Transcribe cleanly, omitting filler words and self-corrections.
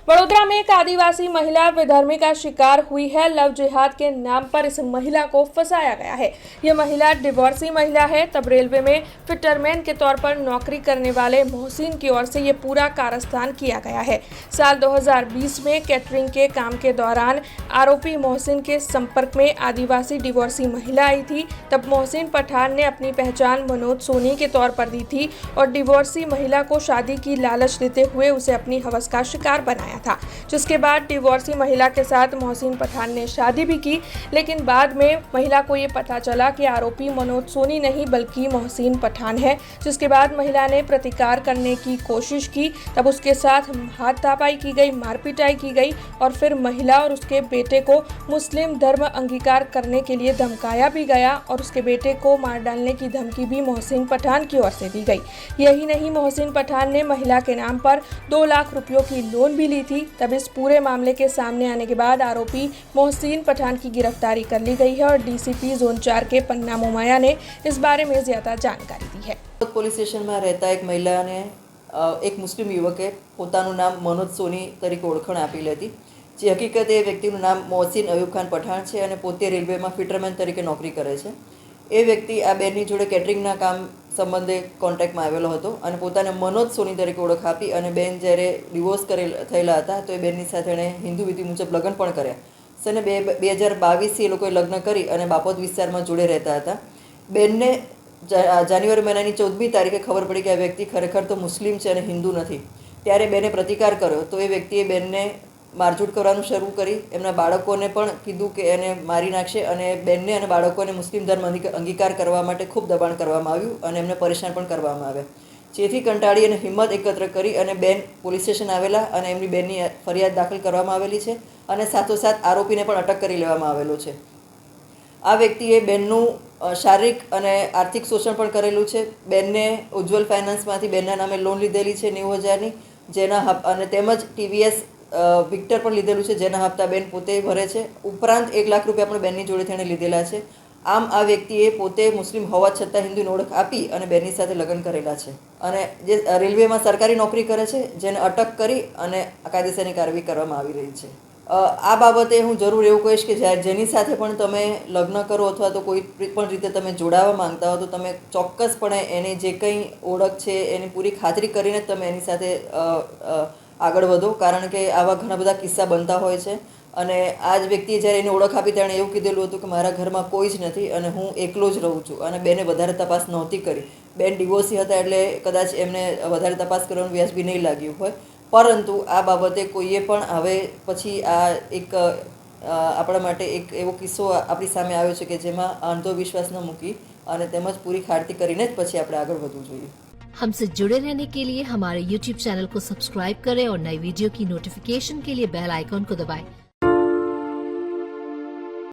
वडोदरा में एक आदिवासी महिला विधर्मी का शिकार हुई है। लव जिहाद के नाम पर इस महिला को फंसाया गया है। ये महिला डिवोर्सी महिला है। तब रेलवे में फिटरमैन के तौर पर नौकरी करने वाले मोहसिन की ओर से ये पूरा कारस्तान किया गया है। साल 2020 में कैटरिंग के काम के दौरान आरोपी मोहसिन के संपर्क में आदिवासी डिवोर्सी महिला आई थी। तब मोहसिन पठान ने अपनी पहचान मनोज सोनी के तौर पर दी थी और डिवोर्सी महिला को शादी की लालच देते हुए उसे अपनी हवस का शिकार बनाया था, जिसके बाद डिवोर्सी महिला के साथ मोहसिन पठान ने शादी भी की। लेकिन बाद में महिला को ये पता चला कि आरोपी मनोज सोनी नहीं बल्कि मोहसिन पठान है, जिसके बाद महिला ने प्रतिकार करने की कोशिश की। तब उसके साथ हाथापाई की गई, मारपीटाई की गई और फिर महिला और उसके बेटे को मुस्लिम धर्म अंगीकार करने के लिए धमकाया भी गया और उसके बेटे को मार डालने की धमकी भी मोहसिन पठान की ओर से दी गई। यही नहीं, मोहसिन पठान ने महिला के नाम पर 2 लाख रुपयों की लोन भी ली थी। तब इस पूरे मामले के सामने आने के बाद आरोपी मोहसिन पठान की गिरफ्तारी कर ली गई है और डीसीपी जोन 4 के पन्ना मोमाया ने इस बारे में ज्यादा जानकारी दी है। પોલીસ સ્ટેશનમાં રહેતા એક મહિલાને એક મુસ્લિમ યુવકે પોતાનું નામ મનોજ સોની તરીકે ઓળખાણ આપેલી હતી, જે હકીકતે એ વ્યક્તિનું નામ મોહસિન અયુબ ખાન પઠાણ છે અને પોતે રેલવેમાં ફિટરમેન તરીકે નોકરી કરે છે। એ વ્યક્તિ આ બેનની જોડે કેટરિંગના કામ સંબંધે કોન્ટેક્ટમાં આવેલો હતો અને પોતાને મનોજ સોની તરીકે ઓળખ આપી અને બેન જ્યારે ડિવોર્સ થયેલા હતા તો એ બેનની સાથે એણે હિન્દુ વિધિ મુજબ લગ્ન પણ કર્યા। સને 2022 એ લોકોએ લગ્ન કરી અને બાપોદ વિસ્તારમાં જોડે રહેતા હતા। બેનને જાન્યુઆરી મહિનાની 14મી તારીખે ખબર પડી કે આ વ્યક્તિ ખરેખર તો મુસ્લિમ છે અને હિન્દુ નથી। ત્યારે બેને પ્રતિકાર કર્યો તો એ વ્યક્તિએ બેનને મારઝૂડ કરવાનું શરૂ કરી। એમના બાળકોને પણ કીધું કે એને મારી નાખશે અને બેનને અને બાળકોને મુસ્લિમ ધર્મ અંગીકાર કરવા માટે ખૂબ દબાણ કરવામાં આવ્યું અને એમને પરેશાન પણ કરવામાં આવ્યા। જેથી કંટાળી અને હિંમત એકત્ર કરી અને બેન પોલીસ સ્ટેશન આવેલા અને એમની બેનની ફરિયાદ દાખલ કરવામાં આવેલી છે અને સાથોસાથ આરોપીને પણ અટક કરી લેવામાં આવેલો છે। આ વ્યક્તિએ બેનનું શારીરિક અને આર્થિક શોષણ પણ કરેલું છે। બેનને ઉજ્જવલ ફાઇનાન્સમાંથી બેનના નામે લોન લીધેલી છે 90,000ની, જેના અને તેમજ ટીવીએસ વિક્ટર પણ લીધેલું છે, જેના હપ્તા બેન પોતે ભરે છે। ઉપરાંત 1 લાખ રૂપિયા પણ બેનની જોડે તેણે લીધેલા છે। આમ આ વ્યક્તિએ પોતે મુસ્લિમ હોવા છતાં હિન્દુની ઓળખ આપી અને બેનની સાથે લગ્ન કરેલા છે અને જે રેલવેમાં સરકારી નોકરી કરે છે, જેને અટક કરી અને કાયદેસરની કાર્યવાહી કરવામાં આવી રહી છે। આ બાબતે હું જરૂર એવું કહીશ કે જેની સાથે પણ તમે લગ્ન કરો અથવા તો કોઈ પણ રીતે તમે જોડાવા માંગતા હો તો તમે ચોક્કસપણે એની જે કંઈ ઓળખ છે એની પૂરી ખાતરી કરીને તમે એની સાથે આગળ વધો, કારણ કે આવા ઘણા બધા કિસ્સા બનતા હોય છે। અને આ જ વ્યક્તિએ જ્યારે એની ઓળખ આપી તેણે એવું કીધેલું હતું કે મારા ઘરમાં કોઈ જ નથી અને હું એકલો જ રહું છું અને બેને વધારે તપાસ નહોતી કરી। બેન ડિવોર્સી હતા એટલે કદાચ એમને વધારે તપાસ કરવાનું વ્યાજબી નહીં લાગ્યું હોય, પરંતુ આ બાબતે કોઈએ પણ હવે પછી આ એક આપણા માટે એક એવો કિસ્સો આપણી સામે આવ્યો છે કે જેમાં અંધવિશ્વાસ ન મૂકી અને તેમજ પૂરી ખાતરી કરીને જ પછી આપણે આગળ વધવું જોઈએ। हमसे जुड़े रहने के लिए हमारे YouTube चैनल को सब्सक्राइब करें और नई वीडियो की नोटिफिकेशन के लिए बेल आइकॉन को दबाएं।